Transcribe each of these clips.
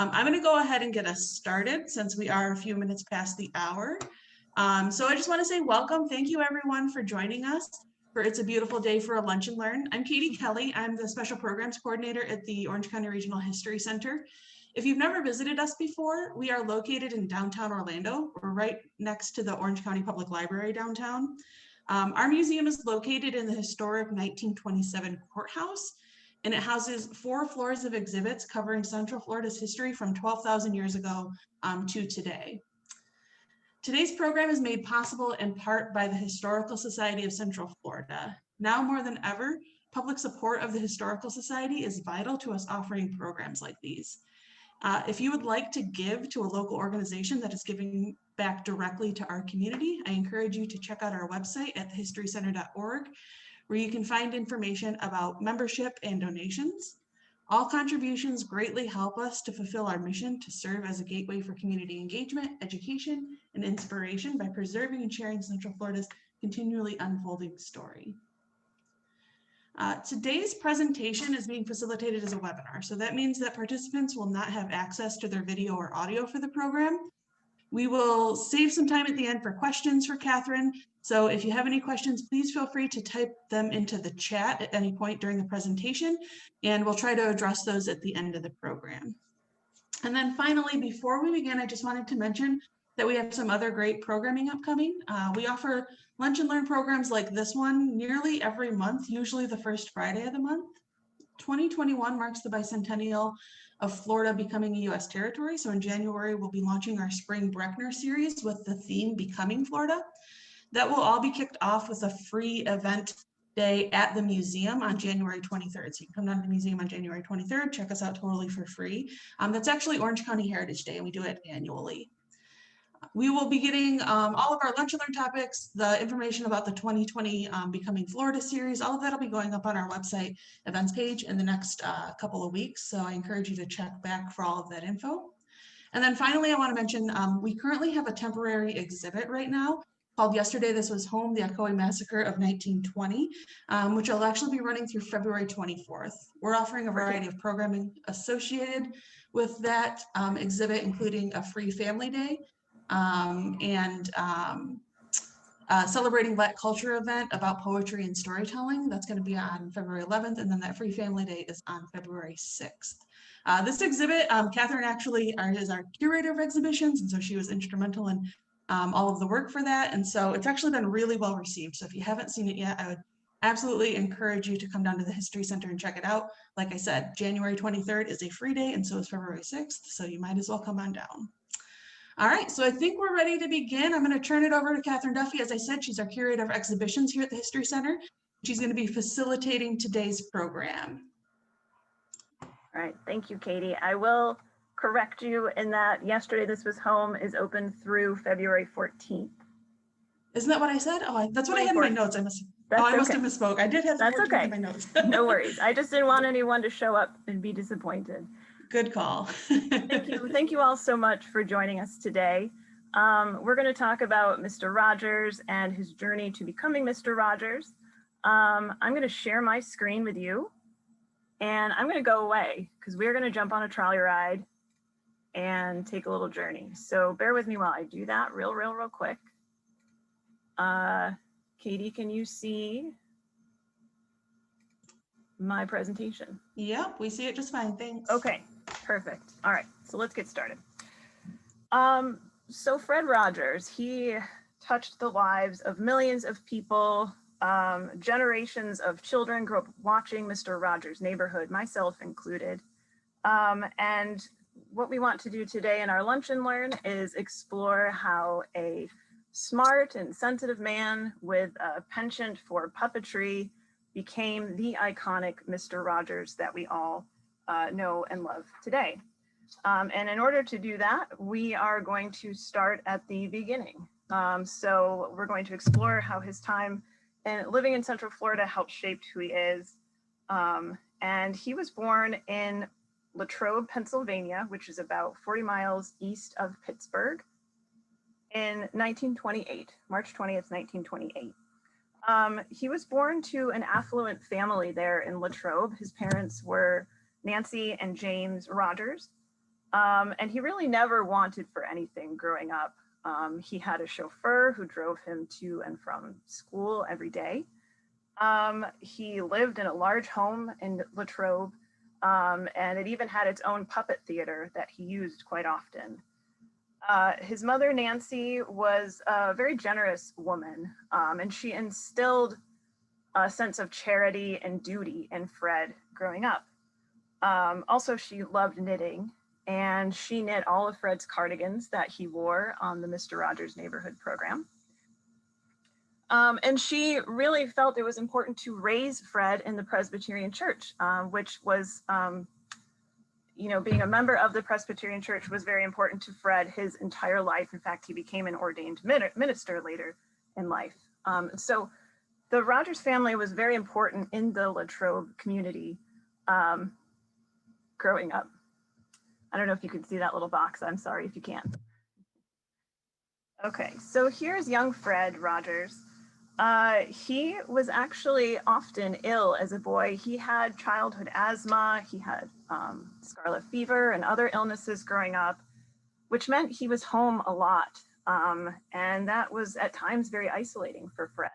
I'm going to go ahead and get us started since we are a few minutes past the hour. So I just want to say welcome. Thank you everyone for joining us for It's a Beautiful Day for a Lunch and Learn. I'm Katie Kelly. I'm the Special Programs Coordinator at the Orange County Regional History Center. If you've never visited us before, we are located in downtown Orlando. We're right next to the Orange County Public Library downtown. Our museum is located in the historic 1927 courthouse, and it houses 4 floors of exhibits covering Central Florida's history from 12,000 years ago to today. Today's program is made possible in part by the Historical Society of Central Florida. Now more than ever, public support of the Historical Society is vital to us offering programs like these. If you would like to give to a local organization that is giving back directly to our community, I encourage you to check out our website at thehistorycenter.org, where you can find information about membership and donations. All contributions greatly help us to fulfill our mission to serve as a gateway for community engagement, education, and inspiration by preserving and sharing Central Florida's continually unfolding story. Today's presentation is being facilitated as a webinar, so that means that participants will not have access to their video or audio for the program. We will save some time at the end for questions for Catherine. So if you have any questions, please feel free to type them into the chat at any point during the presentation, and we'll try to address those at the end of the program. And then finally, before we begin, I just wanted to mention that we have some other great programming upcoming. We offer lunch and learn programs like this one nearly every month, usually the first Friday of the month. 2021 marks the bicentennial of Florida becoming a U.S. territory. So in January, we'll be launching our Spring Breckner series with the theme Becoming Florida. That will all be kicked off with a free event day at the museum on January 23rd. So you can come down to the museum on January 23rd, check us out totally for free. That's actually Orange County Heritage Day, and we do it annually. We will be getting all of our lunch and learn topics, the information about the 2020 Becoming Florida series, all of that will be going up on our website events page in the next couple of weeks. So I encourage you to check back for all of that info. And then finally, I want to mention we currently have a temporary exhibit right now called Yesterday This Was Home, the Ocoee Massacre of 1920, which will actually be running through February 24th. We're offering a variety of programming associated with that exhibit, including a free family day, celebrating Black culture event about poetry and storytelling. That's going to be on February 11th, and then that free family day is on February 6th. This exhibit, Catherine actually is our curator of exhibitions, and so she was instrumental in all of the work for that, and so it's actually been really well received. So if you haven't seen it yet, I would absolutely encourage you to come down to the History Center and check it out. Like I said, January 23rd is a free day, and so is February 6th, so you might as well come on down. All right, so I think we're ready to begin. I'm going to turn it over to Catherine Duffy. As I said, she's our curator of exhibitions here at the History Center. She's going to be facilitating today's program. All right, thank you, Katie. I will correct you in that Yesterday This Was Home is open through February 14th. Isn't that what I said? Oh, that's what I had in my notes. I must have misspoke. I did have the 14th in my notes. No worries. I just didn't want anyone to show up and be disappointed. Good call. Thank you all so much for joining us today. We're going to talk about Mr. Rogers and his journey to becoming Mr. Rogers. I'm going to share my screen with you, and I'm going to go away because we're going to jump on a trolley ride and take a little journey. So bear with me while I do that real quick. Katie, can you see my presentation? Yep, we see it just fine, thanks. Okay, perfect. All right, so let's get started. So Fred Rogers, he touched the lives of millions of people. Generations of children grew up watching Mr. Rogers' Neighborhood, myself included. And what we want to do today in our Lunch and Learn is explore how a smart and sensitive man with a penchant for puppetry became the iconic Mr. Rogers that we all know and love today. And in order to do that, we are going to start at the beginning. So we're going to explore how his time and living in Central Florida helped shape who he is. And he was born in Latrobe, Pennsylvania, which is about 40 miles east of Pittsburgh, in 1928, March 20th, 1928. He was born to an affluent family there in Latrobe. His parents were Nancy and James Rogers. And he really never wanted for anything growing up. He had a chauffeur who drove him to and from school every day. He lived in a large home in Latrobe, and it even had its own puppet theater that he used quite often. His mother, Nancy, was a very generous woman, and she instilled a sense of charity and duty in Fred growing up. Also, she loved knitting, and she knit all of Fred's cardigans that he wore on the Mr. Rogers Neighborhood program. And she really felt it was important to raise Fred in the Presbyterian Church, which was, being a member of the Presbyterian Church was very important to Fred his entire life. In fact, he became an ordained minister later in life. So the Rogers family was very important in the Latrobe community growing up. I don't know if you can see that little box. I'm sorry if you can't. Okay, so here's young Fred Rogers. He was actually often ill as a boy. He had childhood asthma, he had scarlet fever and other illnesses growing up, which meant he was home a lot. And that was at times very isolating for Fred.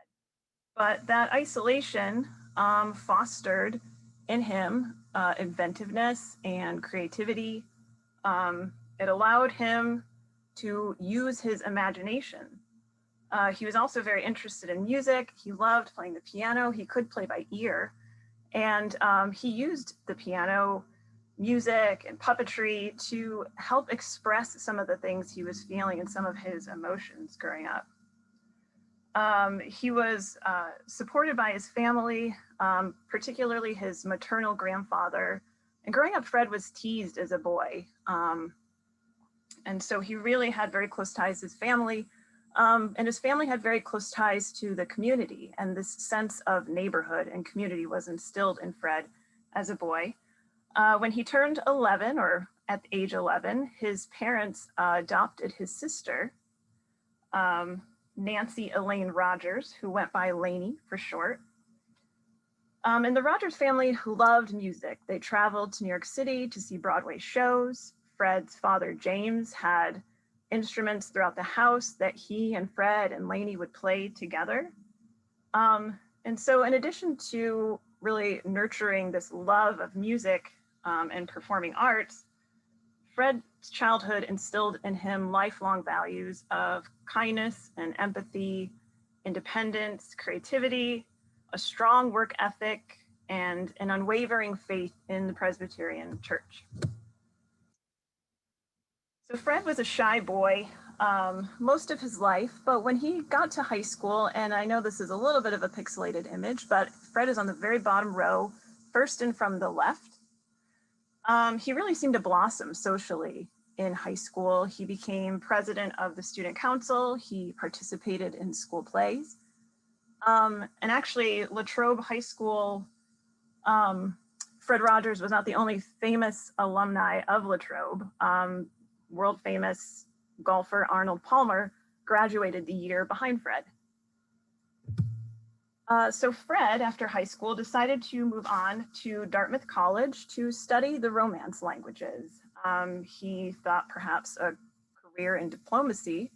But that isolation fostered in him inventiveness and creativity. It allowed him to use his imagination. He was also very interested in music. He loved playing the piano. He could play by ear. And he used the piano, music, and puppetry to help express some of the things he was feeling and some of his emotions growing up. He was supported by his family, particularly his maternal grandfather. And growing up, Fred was teased as a boy. And so he really had very close ties to his family. And his family had very close ties to the community, and this sense of neighborhood and community was instilled in Fred as a boy. When he turned 11, or at age 11, his parents adopted his sister, Nancy Elaine Rogers, who went by Elaine for short. And the Rogers family loved music. They traveled to New York City to see Broadway shows. Fred's father, James, had instruments throughout the house that he and Fred and Lainey would play together. And so in addition to really nurturing this love of music and performing arts, Fred's childhood instilled in him lifelong values of kindness and empathy, independence, creativity, a strong work ethic, and an unwavering faith in the Presbyterian Church. So Fred was a shy boy most of his life, but when he got to high school, and I know this is a little bit of a pixelated image, but Fred is on the very bottom row, first and from the left. He really seemed to blossom socially in high school. He became president of the student council. He participated in school plays. And actually, Latrobe High School, Fred Rogers was not the only famous alumni of Latrobe. World famous golfer Arnold Palmer graduated the year behind Fred. So Fred, after high school, decided to move on to Dartmouth College to study the Romance languages. He thought perhaps a career in diplomacy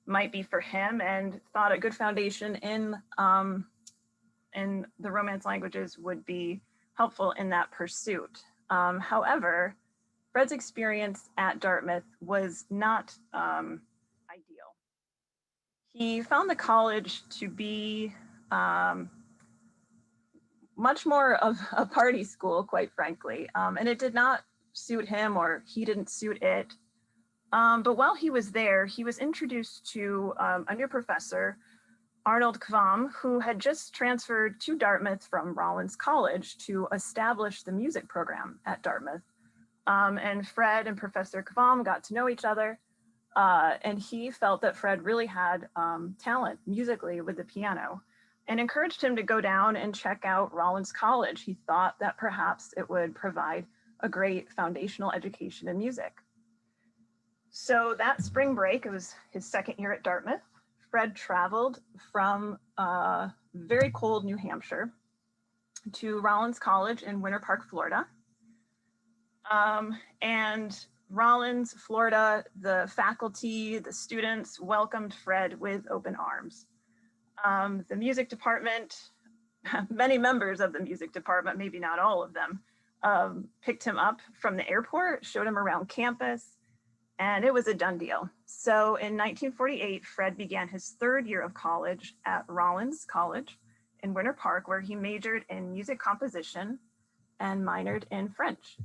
might be for him, and thought a good foundation in the Romance languages would be helpful in that pursuit. However, Fred's experience at Dartmouth was not ideal. He found the college to be much more of a party school, quite frankly, and it did not suit him, or he didn't suit it. But while he was there, he was introduced to a new professor, Arnold Kvam, who had just transferred to Dartmouth from Rollins College to establish the music program at Dartmouth. And Fred and Professor Kvam got to know each other, and he felt that Fred really had talent musically with the piano, and encouraged him to go down and check out Rollins College. He thought that perhaps it would provide a great foundational education in music. So that spring break, it was his second year at Dartmouth, Fred traveled from very cold New Hampshire to Rollins College in Winter Park, Florida. And Rollins, Florida, the faculty, the students welcomed Fred with open arms. The music department, many members of the music department, maybe not all of them, picked him up from the airport, showed him around campus, and it was a done deal. So in 1948, Fred began his third year of college at Rollins College in Winter Park, where he majored in music composition and minored in French.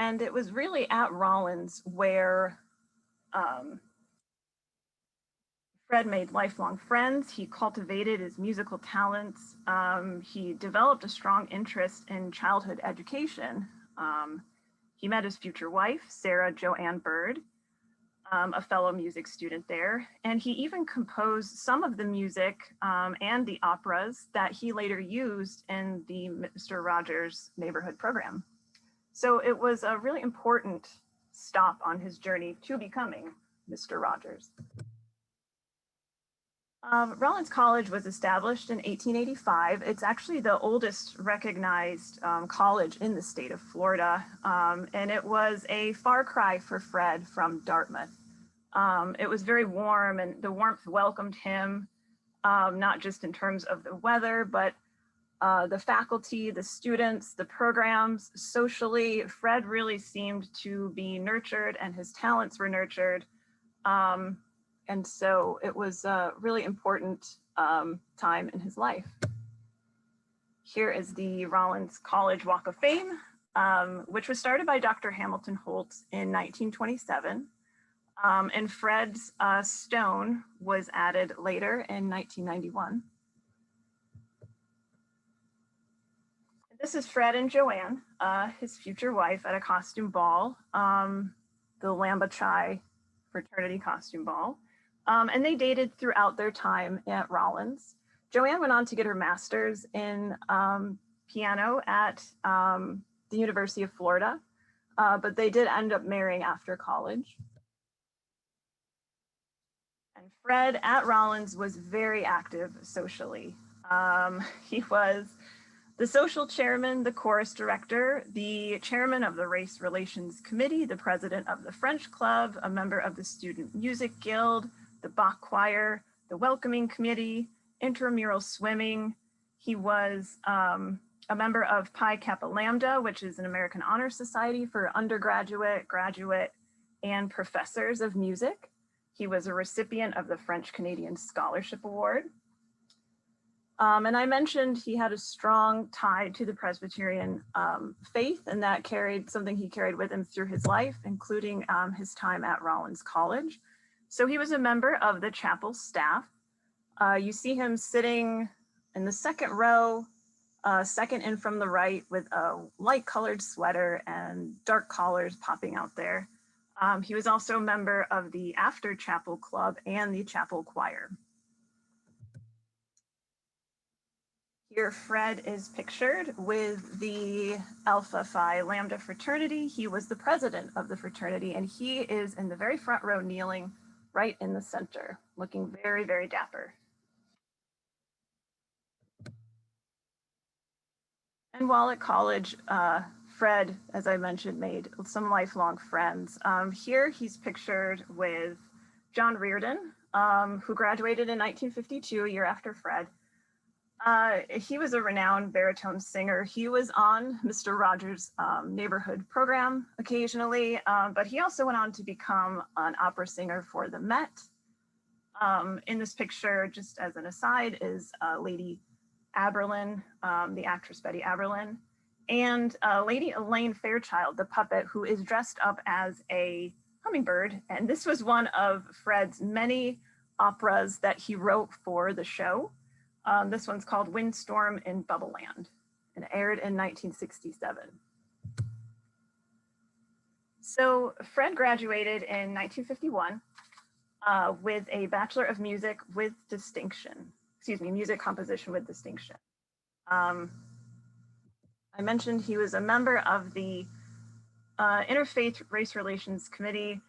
And it was really at Rollins where Fred made lifelong friends. He cultivated his musical talents. He developed a strong interest in childhood education. He met his future wife, Sarah Joanne Bird, a fellow music student there. And he even composed some of the music and the operas that he later used in the Mr. Rogers Neighborhood program. So it was a really important stop on his journey to becoming Mr. Rogers. Rollins College was established in 1885. It's actually the oldest recognized college in the state of Florida, and it was a far cry for Fred from Dartmouth. It was very warm, and the warmth welcomed him, not just in terms of the weather, but the faculty, the students, the programs. Socially, Fred really seemed to be nurtured, and his talents were nurtured. And so it was a really important time in his life. Here is the Rollins College Walk of Fame, which was started by Dr. Hamilton Holt in 1927. And Fred's stone was added later in 1991. This is Fred and Joanne, his future wife, at a costume ball, the Lambda Chi fraternity costume ball. And they dated throughout their time at Rollins. Joanne went on to get her master's in piano at the University of Florida, but they did end up marrying after college. And Fred at Rollins was very active socially. He was the social chairman, the chorus director, the chairman of the Race Relations Committee, the president of the French Club, a member of the Student Music Guild, the Bach Choir, the Welcoming Committee, intramural swimming. He was a member of Pi Kappa Lambda, which is an American honor society for undergraduate, graduate, and professors of music. He was a recipient of the French Canadian Scholarship Award. And I mentioned he had a strong tie to the Presbyterian faith, and that something he carried with him through his life, including his time at Rollins College. So he was a member of the chapel staff. You see him sitting in the second row, second in from the right, with a light colored sweater and dark collars popping out there. He was also a member of the after chapel club and the chapel choir. Here, Fred is pictured with the Alpha Phi Lambda fraternity. He was the president of the fraternity, and he is in the very front row, kneeling right in the center, looking very, very dapper. And while at college, Fred, as I mentioned, made some lifelong friends. Here he's pictured with John Reardon, who graduated in 1952, a year after Fred. He was a renowned baritone singer. He was on Mr. Rogers' neighborhood program occasionally, but he also went on to become an opera singer for the Met. In this picture, just as an aside, is Lady Aberlin, the actress Betty Aberlin, and Lady Elaine Fairchild, the puppet, who is dressed up as a hummingbird. And this was one of Fred's many operas that he wrote for the show. This one's called Windstorm in Bubbleland, and aired in 1967. So Fred graduated in 1951 with a Bachelor of Music with distinction, music composition with distinction. I mentioned he was a member of the Interfaith Race Relations Committee,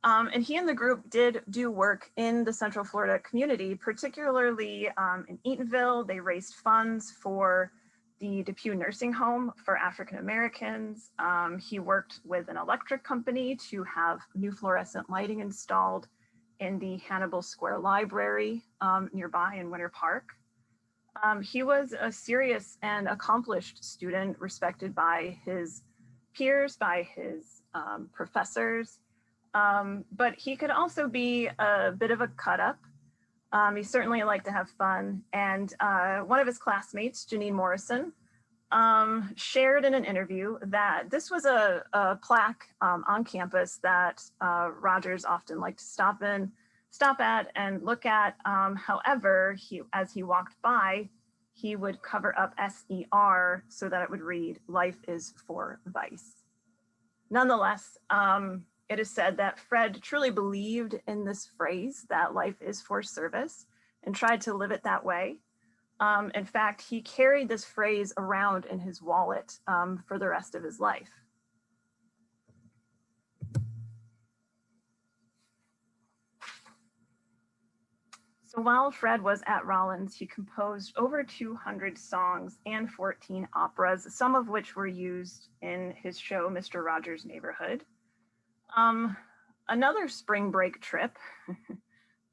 and he and the group did do work in the Central Florida community, particularly in Eatonville. They raised funds for the Depew Nursing Home for African Americans. He worked with an electric company to have new fluorescent lighting installed in the Hannibal Square Library nearby in Winter Park. He was a serious and accomplished student, respected by his peers, by his professors, but he could also be a bit of a cut-up. He certainly liked to have fun, and one of his classmates, Janine Morrison, shared in an interview that this was a plaque on campus that Rogers often liked to stop at and look at. However, as he walked by, he would cover up SER so that it would read, "Life is for Vice." Nonetheless, it is said that Fred truly believed in this phrase, that life is for service, and tried to live it that way. In fact, he carried this phrase around in his wallet for the rest of his life. So while Fred was at Rollins, he composed over 200 songs and 14 operas, some of which were used in his show, Mr. Rogers' Neighborhood. Another spring break trip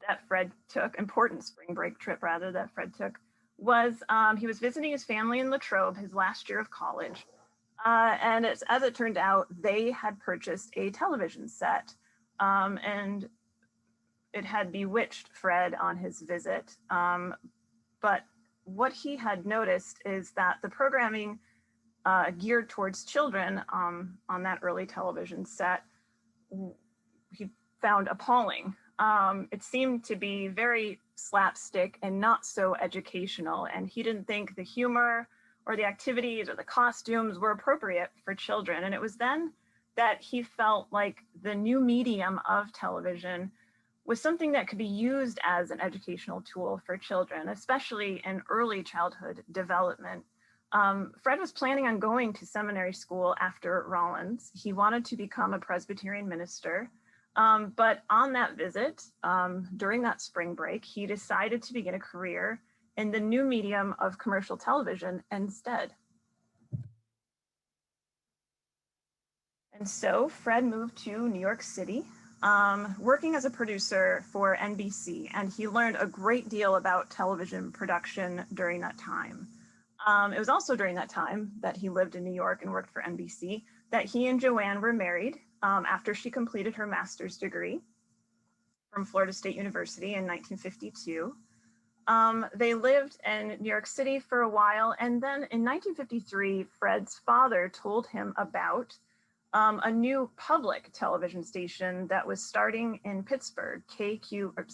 that Fred took, important spring break trip rather, that Fred took, was he was visiting his family in Latrobe his last year of college. And as it turned out, they had purchased a television set, and it had bewitched Fred on his visit. But what he had noticed is that the programming geared towards children on that early television set, he found appalling. It seemed to be very slapstick and not so educational, and he didn't think the humor or the activities or the costumes were appropriate for children. And it was then that he felt like the new medium of television was something that could be used as an educational tool for children, especially in early childhood development. Fred was planning on going to seminary school after Rollins. He wanted to become a Presbyterian minister. But on that visit, during that spring break, he decided to begin a career in the new medium of commercial television instead. And so Fred moved to New York City, working as a producer for NBC, and he learned a great deal about television production during that time. It was also during that time that he lived in New York and worked for NBC that he and Joanne were married after she completed her master's degree from Florida State University in 1952. They lived in New York City for a while, and then in 1953, Fred's father told him about a new public television station that was starting in Pittsburgh, WQED.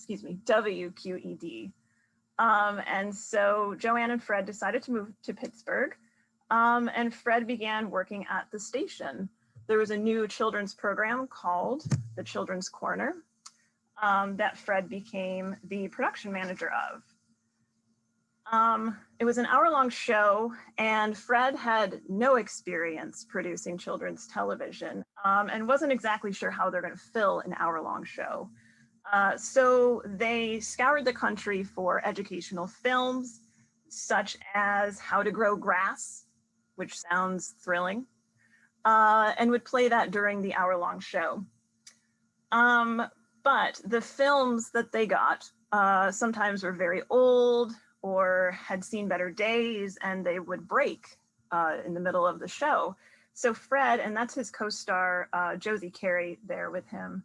And so Joanne and Fred decided to move to Pittsburgh, and Fred began working at the station. There was a new children's program called The Children's Corner that Fred became the production manager of. It was an hour-long show, and Fred had no experience producing children's television and wasn't exactly sure how they're going to fill an hour-long show. So they scoured the country for educational films, such as How to Grow Grass, which sounds thrilling, and would play that during the hour-long show. But the films that they got sometimes were very old or had seen better days, and they would break in the middle of the show. So Fred, and that's his co-star, Josie Carey there with him,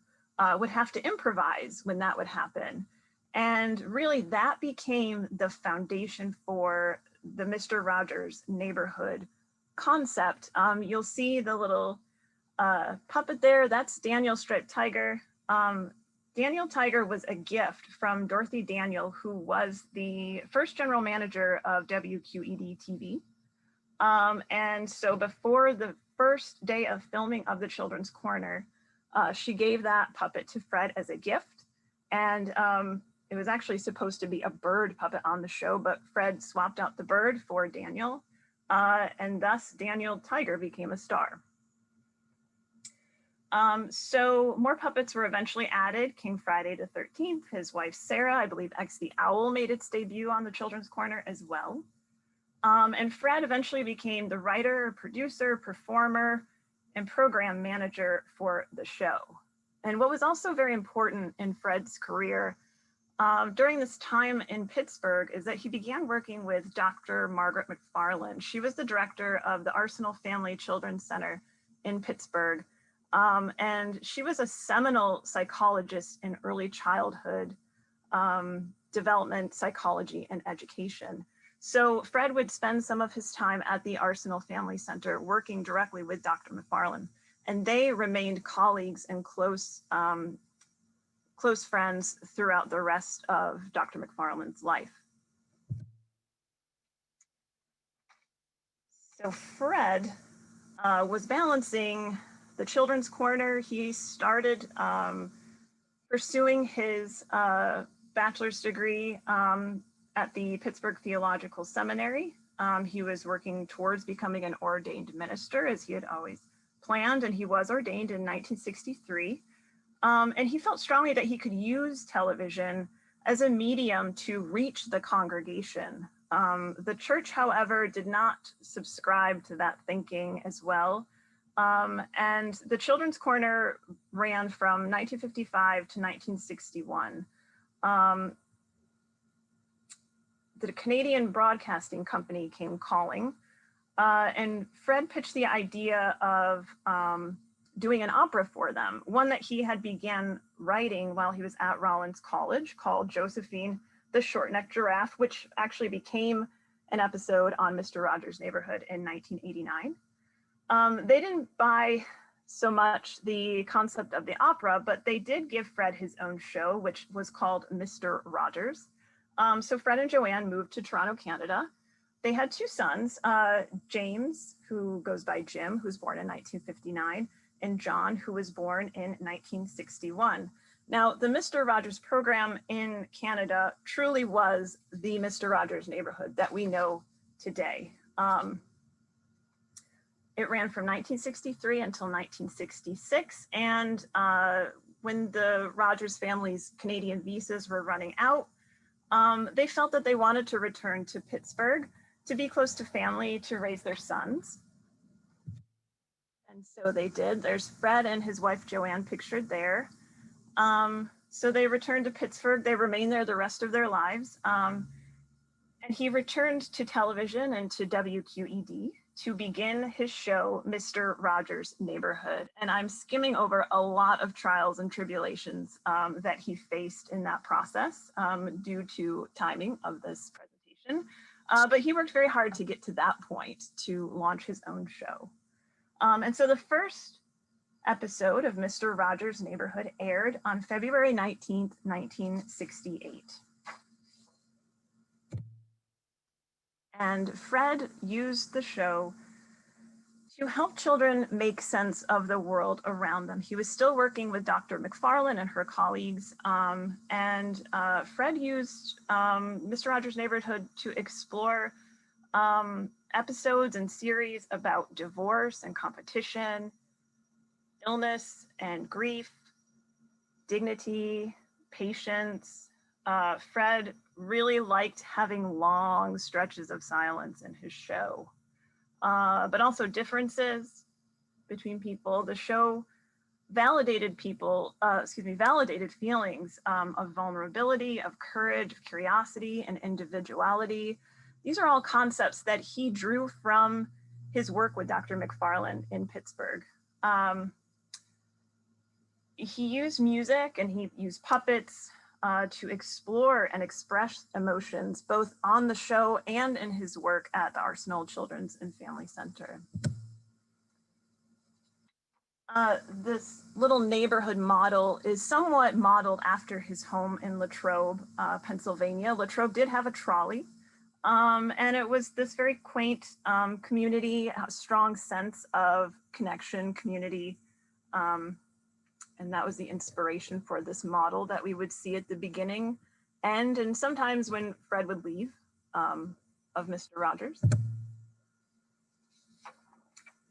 would have to improvise when that would happen. And really that became the foundation for the Mr. Rogers Neighborhood concept. You'll see the little puppet there, that's Daniel Striped Tiger. Daniel Tiger was a gift from Dorothy Daniel, who was the first general manager of WQED TV. And so before the first day of filming of The Children's Corner, she gave that puppet to Fred as a gift. And it was actually supposed to be a bird puppet on the show, but Fred swapped out the bird for Daniel. And thus Daniel Tiger became a star. So more puppets were eventually added. King Friday the 13th, his wife Sarah, I believe X the Owl made its debut on The Children's Corner as well. And Fred eventually became the writer, producer, performer, and program manager for the show. And what was also very important in Fred's career during this time in Pittsburgh is that he began working with Dr. Margaret McFarland. She was the director of the Arsenal Family Children's Center in Pittsburgh. And she was a seminal psychologist in early childhood development, psychology, and education. So Fred would spend some of his time at the Arsenal Family Center working directly with Dr. McFarland, and they remained colleagues and close friends throughout the rest of Dr. McFarland's life. So Fred was balancing the Children's Corner. He started pursuing his bachelor's degree at the Pittsburgh Theological Seminary. He was working towards becoming an ordained minister, as he had always planned, and he was ordained in 1963. And he felt strongly that he could use television as a medium to reach the congregation. The church, however, did not subscribe to that thinking as well. And the Children's Corner ran from 1955 to 1961. The Canadian Broadcasting Company came calling, and Fred pitched the idea of doing an opera for them, one that he had began writing while he was at Rollins College, called Josephine the Short-Necked Giraffe, which actually became an episode on Mr. Rogers' Neighborhood in 1989. They didn't buy so much the concept of the opera, but they did give Fred his own show, which was called Mr. Rogers. So Fred and Joanne moved to Toronto, Canada. They had two sons, James, who goes by Jim, who's born in 1959, and John, who was born in 1961. Now, the Mr. Rogers program in Canada truly was the Mr. Rogers Neighborhood that we know today. It ran from 1963 until 1966, and when the Rogers family's Canadian visas were running out, they felt that they wanted to return to Pittsburgh to be close to family, to raise their sons. And so they did. There's Fred and his wife Joanne pictured there. So they returned to Pittsburgh. They remained there the rest of their lives. And he returned to television and to WQED to begin his show, Mr. Rogers' Neighborhood. And I'm skimming over a lot of trials and tribulations that he faced in that process due to timing of this presentation. But he worked very hard to get to that point to launch his own show. And so the first episode of Mr. Rogers' Neighborhood aired on February 19th, 1968. And Fred used the show to help children make sense of the world around them. He was still working with Dr. McFarland and her colleagues, and Fred used Mr. Rogers' Neighborhood to explore episodes and series about divorce and competition, illness and grief, dignity, patience. Fred really liked having long stretches of silence in his show, but also differences between people. The show validated validated feelings of vulnerability, of courage, of curiosity, and individuality. These are all concepts that he drew from his work with Dr. McFarland in Pittsburgh. He used music and he used puppets to explore and express emotions, both on the show and in his work at the Arsenal Children's and Family Center. This little neighborhood model is somewhat modeled after his home in Latrobe, Pennsylvania. Latrobe did have a trolley, and it was this very quaint community, a strong sense of connection, community, and that was the inspiration for this model that we would see at the beginning and sometimes when Fred would leave of Mr. Rogers.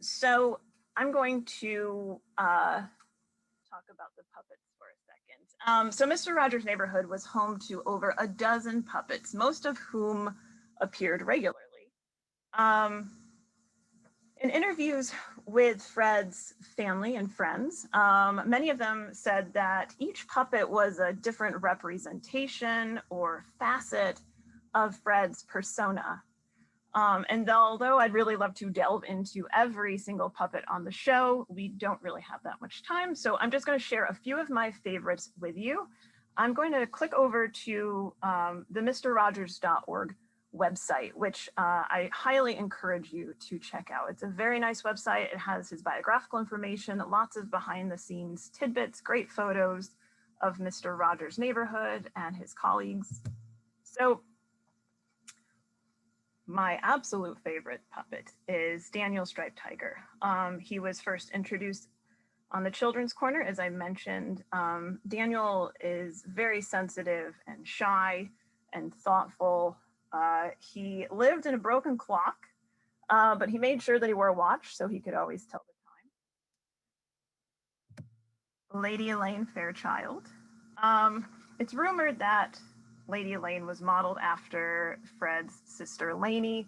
So I'm going to talk about the puppets for a second. So Mr. Rogers' Neighborhood was home to over a dozen puppets, most of whom appeared regularly. In interviews with Fred's family and friends, many of them said that each puppet was a different representation or facet of Fred's persona. And although I'd really love to delve into every single puppet on the show, we don't really have that much time. So I'm just going to share a few of my favorites with you. I'm going to click over to the MrRogers.org website, which I highly encourage you to check out. It's a very nice website. It has his biographical information, lots of behind the scenes tidbits, great photos of Mr. Rogers' neighborhood and his colleagues. So my absolute favorite puppet is Daniel Striped Tiger. He was first introduced on the Children's Corner, as I mentioned. Daniel is very sensitive and shy and thoughtful. He lived in a broken clock, but he made sure that he wore a watch so he could always tell the time. Lady Elaine Fairchild. It's rumored that Lady Elaine was modeled after Fred's sister Lainey,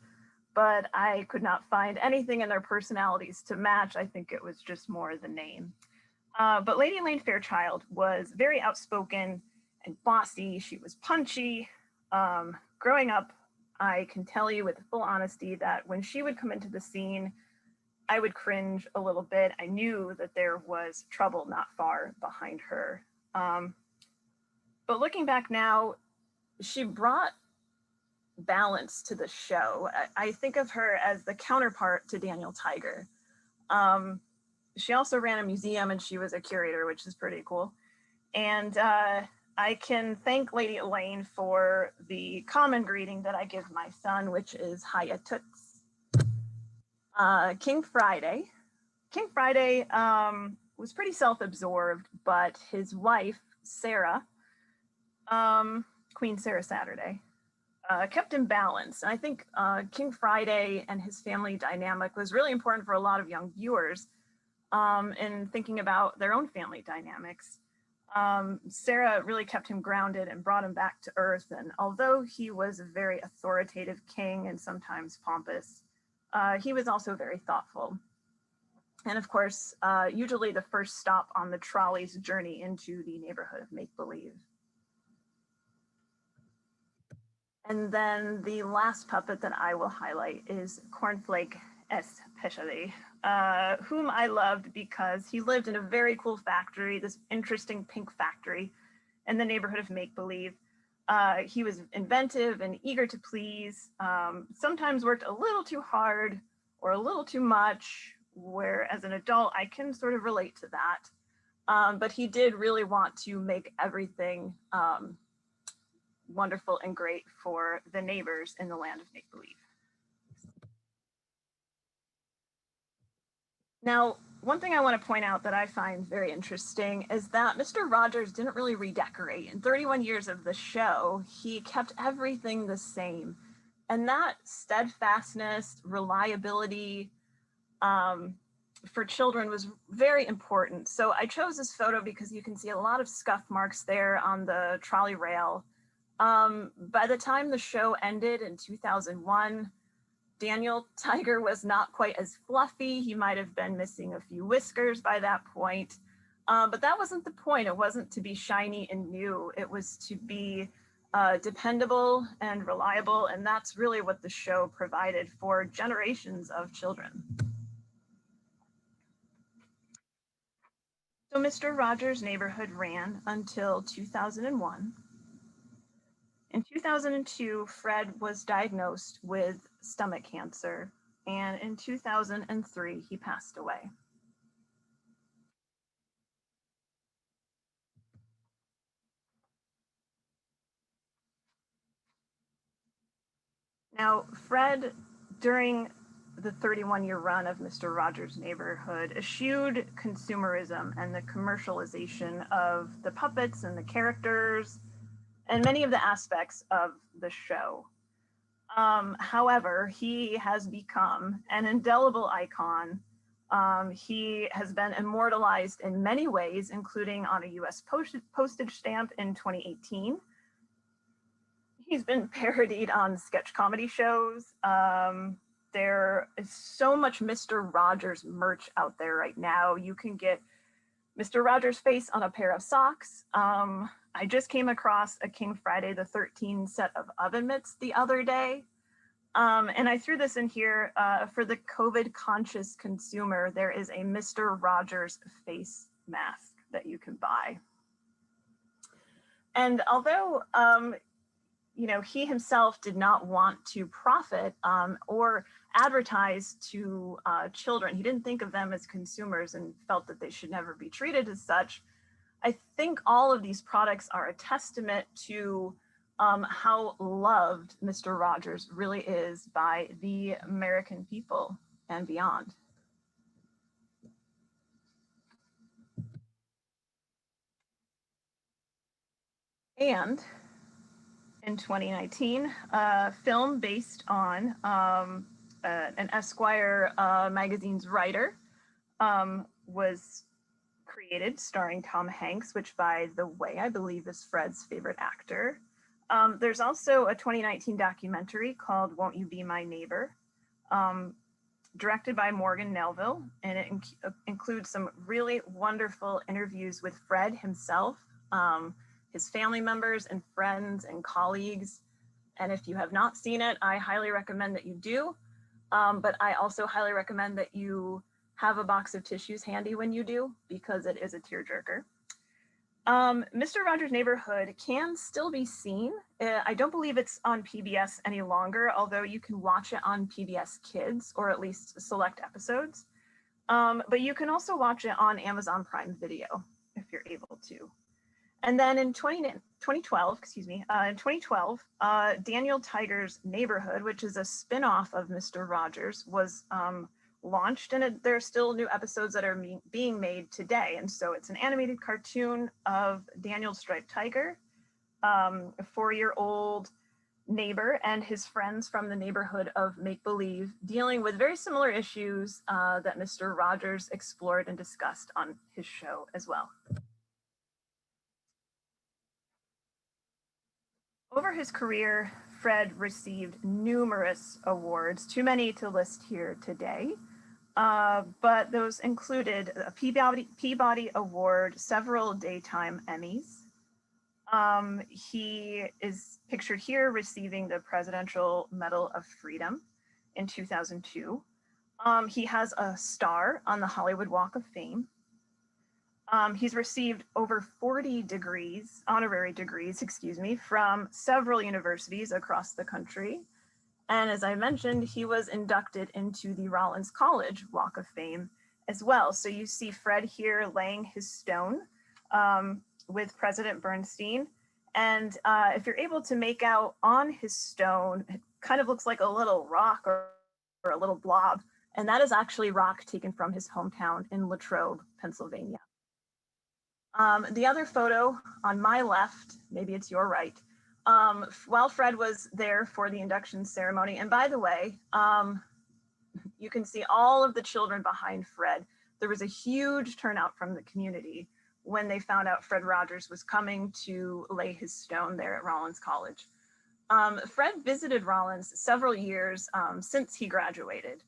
but I could not find anything in their personalities to match. I think it was just more the name. But Lady Elaine Fairchild was very outspoken and bossy. She was punchy. Growing up, I can tell you with full honesty that when she would come into the scene, I would cringe a little bit. I knew that there was trouble not far behind her. But looking back now, she brought balance to the show. I think of her as the counterpart to Daniel Tiger. She also ran a museum and she was a curator, which is pretty cool. And I can thank Lady Elaine for the common greeting that I give my son, which is Hiya Toots. King Friday. King Friday was pretty self-absorbed, but his wife, Sarah, Queen Sarah Saturday, kept him balanced. And I think King Friday and his family dynamic was really important for a lot of young viewers in thinking about their own family dynamics. Sarah really kept him grounded and brought him back to earth. And although he was a very authoritative king and sometimes pompous, he was also very thoughtful. And of course, usually the first stop on the trolley's journey into the neighborhood of make-believe. And then the last puppet that I will highlight is Cornflake especially, whom I loved because he lived in a very cool factory, this interesting pink factory in the neighborhood of make-believe. He was inventive and eager to please, sometimes worked a little too hard or a little too much, where as an adult, I can sort of relate to that. But he did really want to make everything wonderful and great for the neighbors in the land of make-believe. Now, one thing I want to point out that I find very interesting is that Mr. Rogers didn't really redecorate. In 31 years of the show, he kept everything the same. And that steadfastness, reliability for children was very important. So I chose this photo because you can see a lot of scuff marks there on the trolley rail. By the time the show ended in 2001, Daniel Tiger was not quite as fluffy. He might have been missing a few whiskers by that point. But that wasn't the point. It wasn't to be shiny and new. It was to be dependable and reliable. And that's really what the show provided for generations of children. So Mr. Rogers' Neighborhood ran until 2001. In 2002, Fred was diagnosed with stomach cancer, and in 2003, he passed away. Now, Fred, during the 31-year run of Mr. Rogers' Neighborhood, eschewed consumerism and the commercialization of the puppets and the characters and many of the aspects of the show. However, he has become an indelible icon. He has been immortalized in many ways, including on a US postage stamp in 2018. He's been parodied on sketch comedy shows. There is so much Mr. Rogers merch out there right now. You can get Mr. Rogers' face on a pair of socks. I just came across a King Friday the 13th set of oven mitts the other day. And I threw this in here for the COVID conscious consumer. There is a Mr. Rogers face mask that you can buy. And although, you know, he himself did not want to profit or advertise to children, he didn't think of them as consumers and felt that they should never be treated as such. I think all of these products are a testament to how loved Mr. Rogers really is by the American people and beyond. And in 2019, a film based on an Esquire magazine's writer was created, starring Tom Hanks, which, by the way, I believe is Fred's favorite actor. There's also a 2019 documentary called Won't You Be My Neighbor, directed by Morgan Nelville, and it includes some really wonderful interviews with Fred himself, his family members and friends and colleagues. And if you have not seen it, I highly recommend that you do. But I also highly recommend that you have a box of tissues handy when you do, because it is a tearjerker. Mr. Rogers' Neighborhood can still be seen. I don't believe it's on PBS any longer, although you can watch it on PBS Kids, or at least select episodes. But you can also watch it on Amazon Prime Video if you're able to. And then in 2012, Daniel Tiger's Neighborhood, which is a spin-off of Mr. Rogers, was launched, and there are still new episodes that are being made today. And so it's an animated cartoon of Daniel's striped tiger, a 4-year-old neighbor and his friends from the neighborhood of make-believe, dealing with very similar issues that Mr. Rogers explored and discussed on his show as well. Over his career, Fred received numerous awards, too many to list here today. But those included a Peabody Award, several Daytime Emmys. He is pictured here receiving the Presidential Medal of Freedom in 2002. He has a star on the Hollywood Walk of Fame. He's received over 40 degrees, honorary degrees, from several universities across the country. And as I mentioned, he was inducted into the Rollins College Walk of Fame as well. So you see Fred here laying his stone with President Bernstein. And if you're able to make out on his stone, it kind of looks like a little rock or a little blob. And that is actually rock taken from his hometown in Latrobe, Pennsylvania. The other photo on my left, maybe it's your right, while Fred was there for the induction ceremony. And by the way, you can see all of the children behind Fred. There was a huge turnout from the community when they found out Fred Rogers was coming to lay his stone there at Rollins College. Fred visited Rollins several years since he graduated.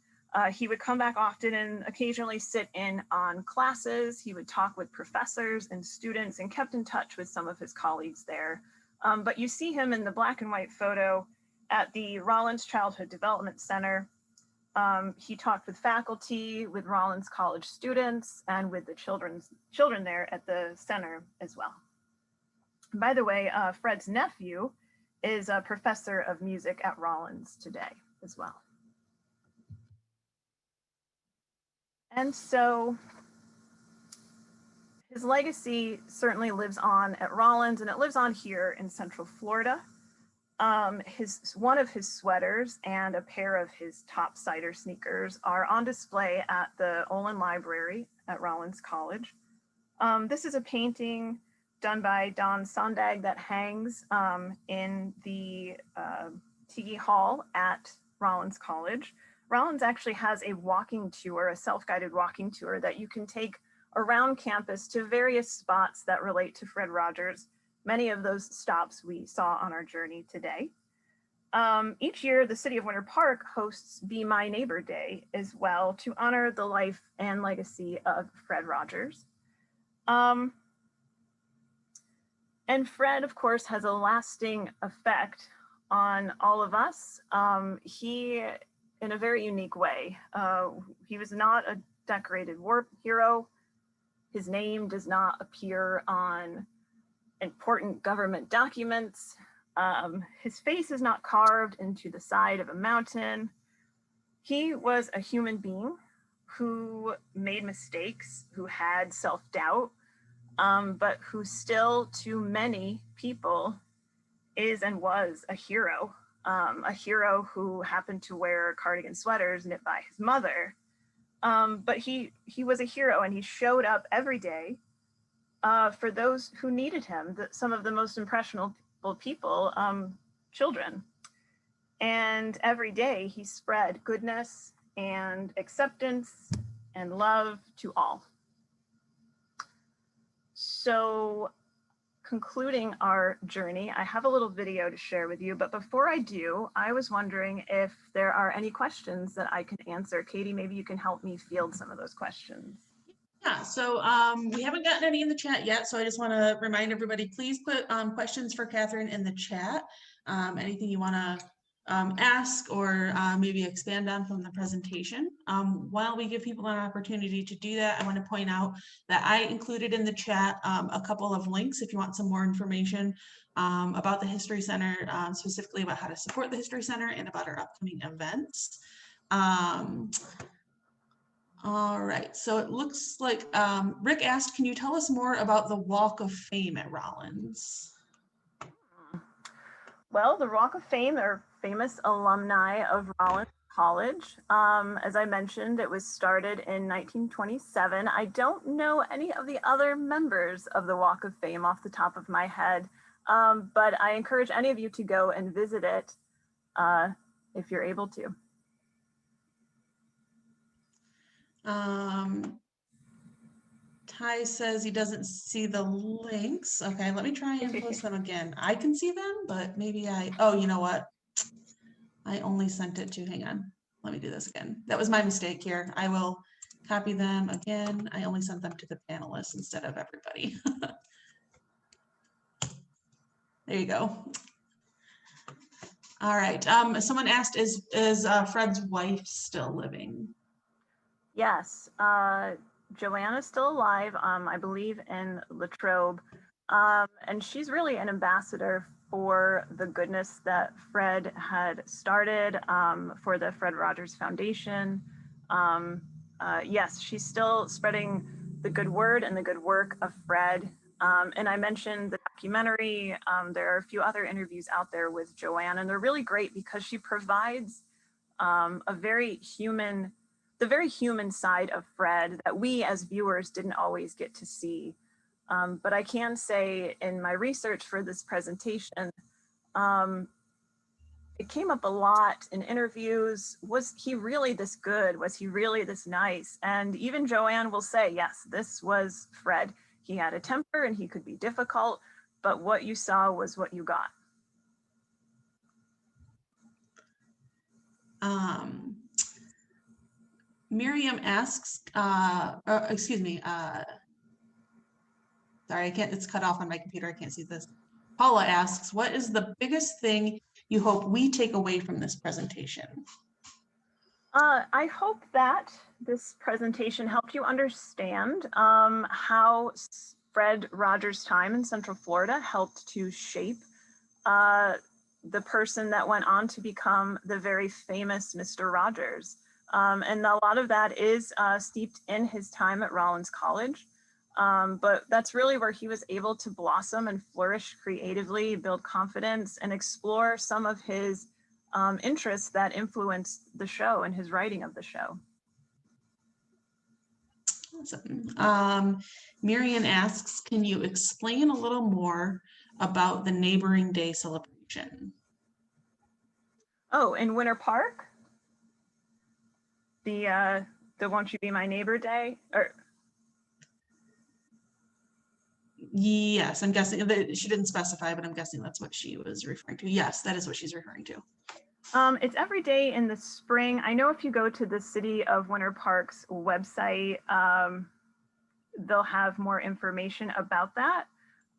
He would come back often and occasionally sit in on classes. He would talk with professors and students and kept in touch with some of his colleagues there. But you see him in the black and white photo at the Rollins Childhood Development Center. He talked with faculty, with Rollins College students, and with the children there at the center as well. By the way, Fred's nephew is a professor of music at Rollins today as well. And so his legacy certainly lives on at Rollins, and it lives on here in Central Florida. One of his sweaters and a pair of his topsider sneakers are on display at the Olin Library at Rollins College. This is a painting done by Don Sondag that hangs in the Tiki Hall at Rollins College. Rollins actually has a walking tour, a self-guided walking tour that you can take around campus to various spots that relate to Fred Rogers. Many of those stops we saw on our journey today. Each year, the city of Winter Park hosts Be My Neighbor Day as well to honor the life and legacy of Fred Rogers. And Fred, of course, has a lasting effect on all of us. He, in a very unique way, he was not a decorated war hero. His name does not appear on important government documents. His face is not carved into the side of a mountain. He was a human being who made mistakes, who had self-doubt, but who still, to many people, is and was a hero who happened to wear cardigan sweaters knit by his mother. But he was a hero, and he showed up every day for those who needed him, some of the most impressionable people, children. And every day he spread goodness and acceptance and love to all. So, concluding our journey, I have a little video to share with you, but before I do, I was wondering if there are any questions that I can answer. Katie, maybe you can help me field some of those questions. Yeah, so we haven't gotten any in the chat yet, so I just want to remind everybody, please put questions for Catherine in the chat. Anything you want to ask or maybe expand on from the presentation. While we give people an opportunity to do that, I want to point out that I included in the chat a couple of links if you want some more information about the History Center, specifically about how to support the History Center and about our upcoming events. All right, so it looks like Rick asked, can you tell us more about the Walk of Fame at Rollins? Well, the Walk of Fame are famous alumni of Rollins College. As I mentioned, it was started in 1927. I don't know any of the other members of the Walk of Fame off the top of my head, but I encourage any of you to go and visit it if you're able to. Ty says he doesn't see the links. Okay, let me try and post them again. I can see them, but maybe oh, you know what? I only sent it to, hang on. Let me do this again. That was my mistake here. I will copy them again. I only sent them to the panelists instead of everybody. There you go. All right. Someone asked, is Fred's wife still living? Yes. Joanna's still alive, I believe in Latrobe, and she's really an ambassador for the goodness that Fred had started, for the Fred Rogers Foundation. Yes, she's still spreading the good word and the good work of Fred. And I mentioned the documentary. There are a few other interviews out there with Joanne, and they're really great because she provides the very human side of Fred that we as viewers didn't always get to see. But I can say in my research for this presentation, it came up a lot in interviews. Was he really this good? Was he really this nice? And even Joanne will say, yes, this was Fred. He had a temper and he could be difficult, but what you saw was what you got. Miriam asks, excuse me, sorry, I can't, it's cut off on my computer. I can't see this. Paula asks, what is the biggest thing you hope we take away from this presentation? I hope that this presentation helped you understand how Fred Rogers' time in Central Florida helped to shape the person that went on to become the very famous Mr. Rogers. And a lot of that is steeped in his time at Rollins College. But that's really where he was able to blossom and flourish creatively, build confidence, and explore some of his interests that influenced the show and his writing of the show. Awesome. Miriam asks, can you explain a little more about the neighboring day celebration? Oh, in Winter Park? The Won't You Be My Neighbor Day? Or Yes, I'm guessing that she didn't specify, but I'm guessing that's what she was referring to. Yes, that is what she's referring to. It's every day in the spring. I know if you go to the City of Winter Park's website, they'll have more information about that.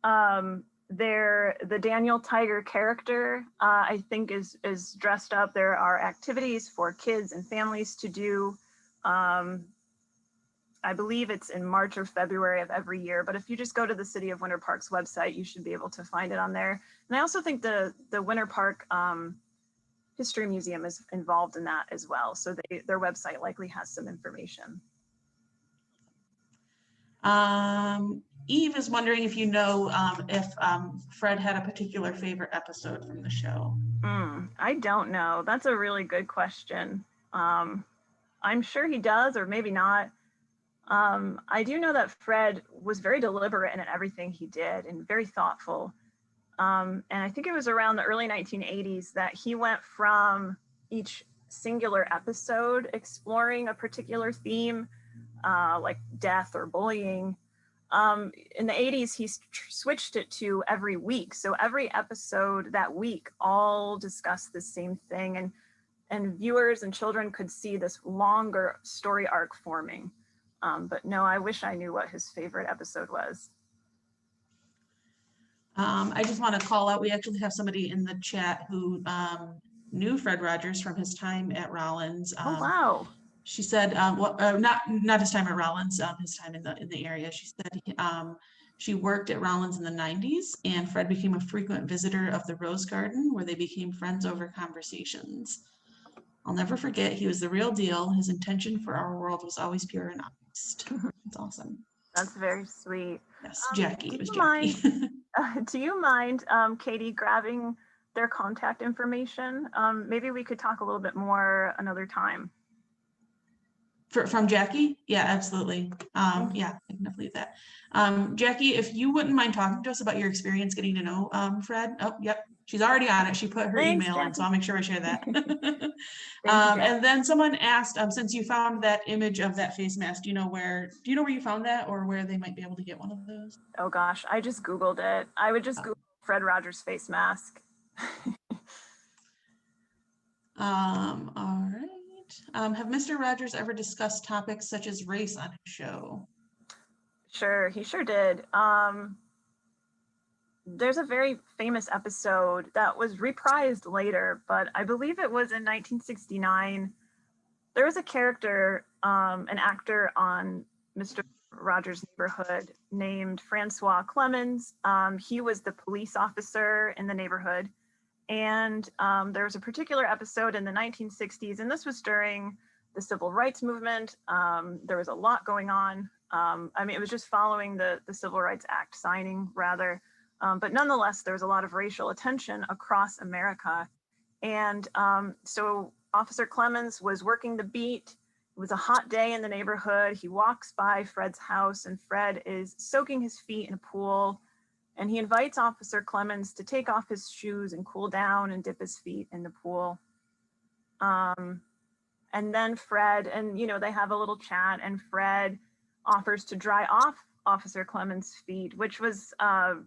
The Daniel Tiger character, I think is dressed up. There are activities for kids and families to do. I believe it's in March or February of every year, but if you just go to the City of Winter Park's website, you should be able to find it on there. And I also think the Winter Park History Museum is involved in that as well. So their website likely has some information. Eve is wondering if you know if Fred had a particular favorite episode from the show. I don't know. That's a really good question. I'm sure he does, or maybe not. I do know that Fred was very deliberate in everything he did and very thoughtful. And I think it was around the early 1980s that he went from each singular episode exploring a particular theme, like death or bullying. In the 80s, he switched it to every week. So every episode that week all discussed the same thing, and viewers and children could see this longer story arc forming. But no, I wish I knew what his favorite episode was. I just want to call out, we actually have somebody in the chat who knew Fred Rogers from his time at Rollins. Oh, wow. She said, not his time at Rollins, his time in the area. She said she worked at Rollins in the 90s, and Fred became a frequent visitor of the Rose Garden, where they became friends over conversations. I'll never forget, he was the real deal. His intention for our world was always pure and honest. That's awesome. That's very sweet. Yes, Jackie. It was Jackie. Do you mind, Katie, grabbing their contact information? Maybe we could talk a little bit more another time. From Jackie? Yeah, absolutely. Yeah, I can definitely do that. Jackie, if you wouldn't mind talking to us about your experience getting to know Fred. Oh, yep. She's already on it. She put her email in, so I'll make sure I share that. And then someone asked, since you found that image of that face mask, do you know where you found that, or where they might be able to get one of those? Oh gosh, I just Googled it. I would just Google Fred Rogers face mask. All right. Have Mr. Rogers ever discussed topics such as race on his show? Sure, he sure did. There's a very famous episode that was reprised later, but I believe it was in 1969. There was a character, an actor on Mr. Rogers' Neighborhood named Francois Clemens. He was the police officer in the neighborhood. And there was a particular episode in the 1960s, and this was during the civil rights movement. There was a lot going on. I mean, it was just following the Civil Rights Act signing, rather. But nonetheless, there was a lot of racial attention across America. And so Officer Clemens was working the beat. It was a hot day in the neighborhood. He walks by Fred's house, and Fred is soaking his feet in a pool. And he invites Officer Clemens to take off his shoes and cool down and dip his feet in the pool. And then Fred, and they have a little chat, and Fred offers to dry off Officer Clemens' feet, which was, Fred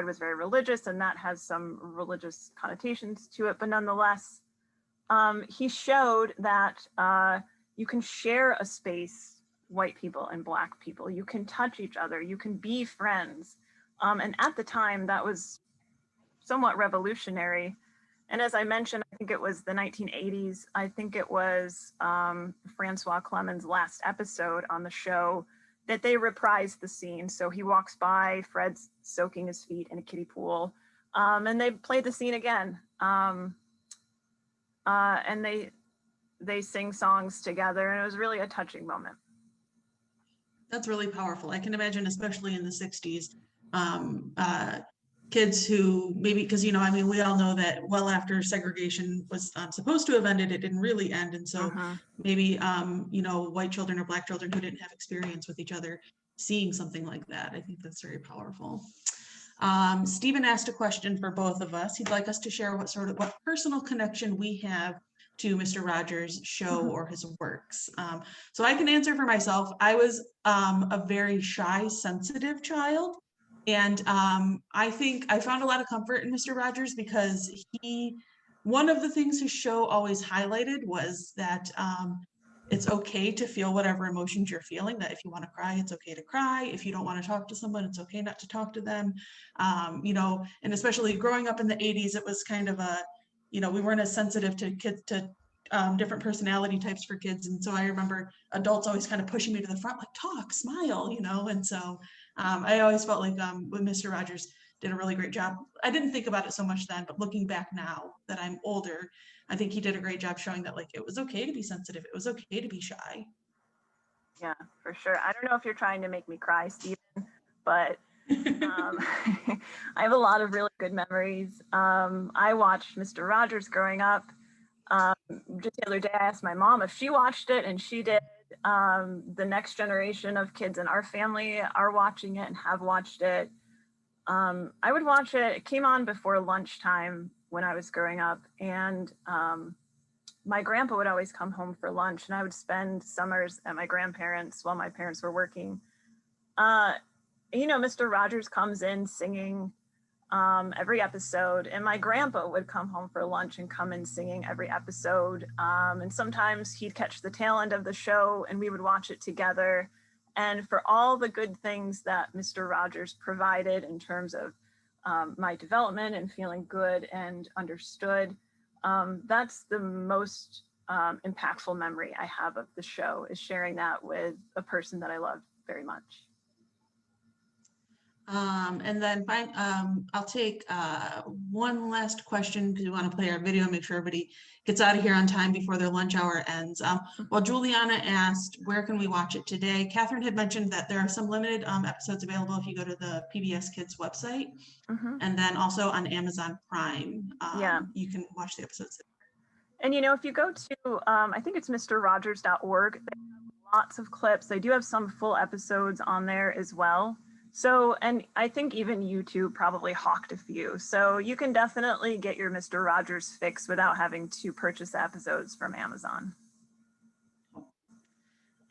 was very religious, and that has some religious connotations to it. But nonetheless, he showed that you can share a space, white people and Black people. You can touch each other. You can be friends. And at the time, that was somewhat revolutionary. And as I mentioned, I think it was the 1980s. I think it was Francois Clemens' last episode on the show that they reprised the scene. So he walks by, Fred's soaking his feet in a kiddie pool, and they played the scene again. And they sing songs together, and it was really a touching moment. That's really powerful. I can imagine, especially in the 60s, kids who maybe, because, we all know that well after segregation was supposed to have ended, it didn't really end. And so maybe, white children or Black children who didn't have experience with each other seeing something like that. I think that's very powerful. Stephen asked a question for both of us. He'd like us to share what personal connection we have to Mr. Rogers' show or his works. So I can answer for myself. I was a very shy, sensitive child. And I think I found a lot of comfort in Mr. Rogers because one of the things his show always highlighted was that it's okay to feel whatever emotions you're feeling, that if you want to cry, it's okay to cry. If you don't want to talk to someone, it's okay not to talk to them. And especially growing up in the 80s, it was kind of we weren't as sensitive to kids, to different personality types for kids. And so I remember adults always kind of pushing me to the front, like talk, smile, and so I always felt like when Mr. Rogers did a really great job. I didn't think about it so much then, but looking back now that I'm older, I think he did a great job showing that it was okay to be sensitive. It was okay to be shy. Yeah, for sure. I don't know if you're trying to make me cry, Stephen, but I have a lot of really good memories. I watched Mr. Rogers growing up. Just the other day, I asked my mom if she watched it, and she did. The next generation of kids in our family are watching it and have watched it. I would watch it. It came on before lunchtime when I was growing up, and my grandpa would always come home for lunch, and I would spend summers at my grandparents' while my parents were working. Mr. Rogers comes in singing every episode, and my grandpa would come home for lunch and come in singing every episode. And sometimes he'd catch the tail end of the show and we would watch it together. And for all the good things that Mr. Rogers provided in terms of my development and feeling good and understood, that's the most impactful memory I have of the show, is sharing that with a person that I loved very much. And then I'll take one last question because we want to play our video and make sure everybody gets out of here on time before their lunch hour ends. Well, Juliana asked, where can we watch it today? Catherine had mentioned that there are some limited episodes available if you go to the PBS Kids website, and then also on Amazon Prime. You can watch the episodes. And if you go to, I think it's mrrogers.org, they have lots of clips. They do have some full episodes on there as well. So, and I think even YouTube probably hawked a few. So you can definitely get your Mr. Rogers fix without having to purchase the episodes from Amazon.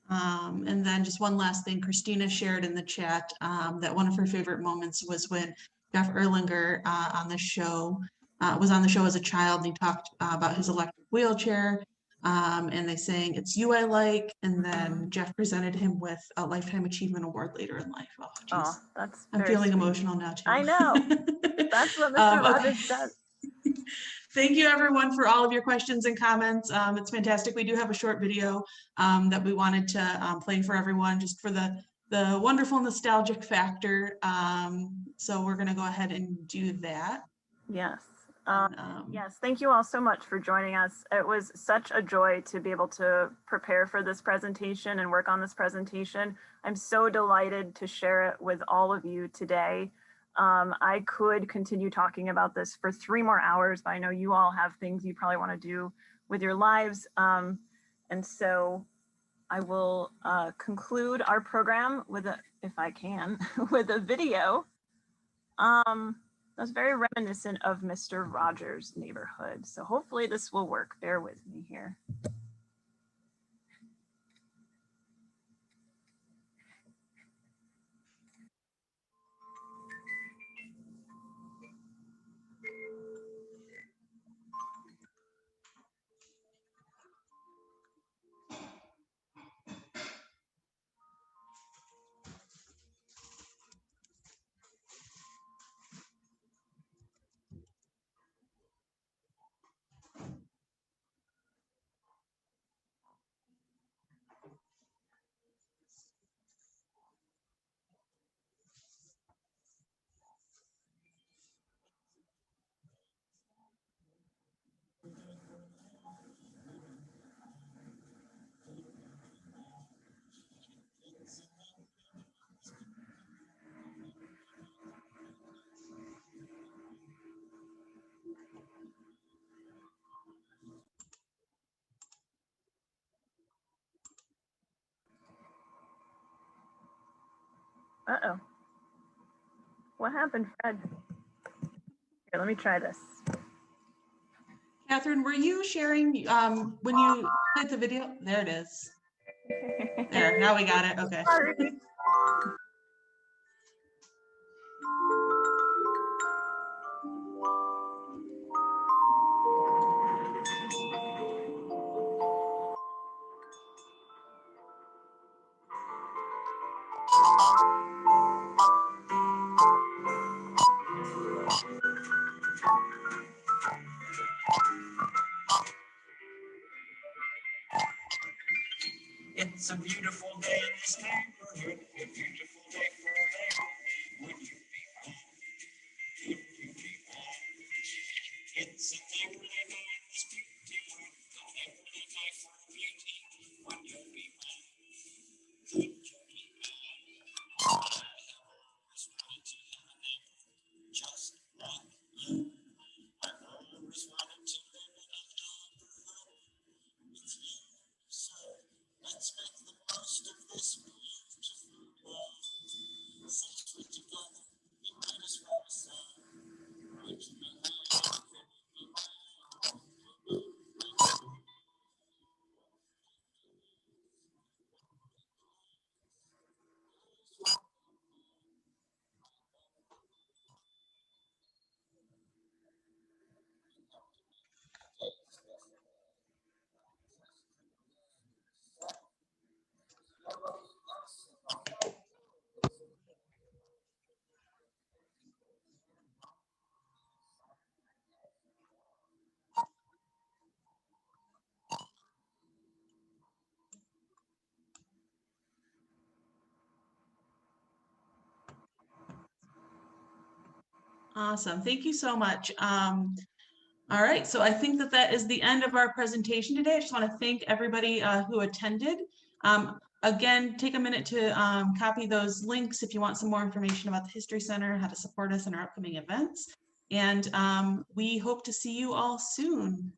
And then just one last thing, Christina shared in the chat that one of her favorite moments was when Jeff Erlanger was on the show as a child, and he talked about his electric wheelchair. And they sang "It's You I Like," and then Jeff presented him with a Lifetime Achievement Award later in life. Oh, geez. I'm feeling sweet. Emotional now too. I know. That's what Mr. Rogers does. Thank you everyone for all of your questions and comments. It's fantastic. We do have a short video that we wanted to play for everyone, just for the wonderful nostalgic factor. So we're going to go ahead and do that. Yes. Yes, thank you all so much for joining us. It was such a joy to be able to prepare for this presentation and work on this presentation. I'm so delighted to share it with all of you today. I could continue talking about this for 3 more hours, but I know you all have things you probably want to do with your lives. And so I will conclude our program with if I can, with a video. That's very reminiscent of Mr. Rogers' Neighborhood. So hopefully this will work. Bear with me here. Uh-oh. What happened, Fred? Here, let me try this. Catherine, were you sharing when you played the video? There it is. There, now we got it. Okay. Sorry. It's a beautiful day in this neighborhood, a beautiful day for a neighborhood. Would you be mine? Would you be mine? It's a neighborly day in this beautyhood, a neighborly day for a beauty. Would you be mine? Would you be mine? I have always wanted to have a neighbor just like you. I've always wanted to live in a neighborhood with you. So let's make the most of this beautiful day. Since we're together, it might as well say, would you be mine? Awesome. Thank you so much. All right, so I think that that is the end of our presentation today. I just want to thank everybody who attended. Again, take a minute to copy those links if you want some more information about the History Center, how to support us in our upcoming events. And we hope to see you all soon.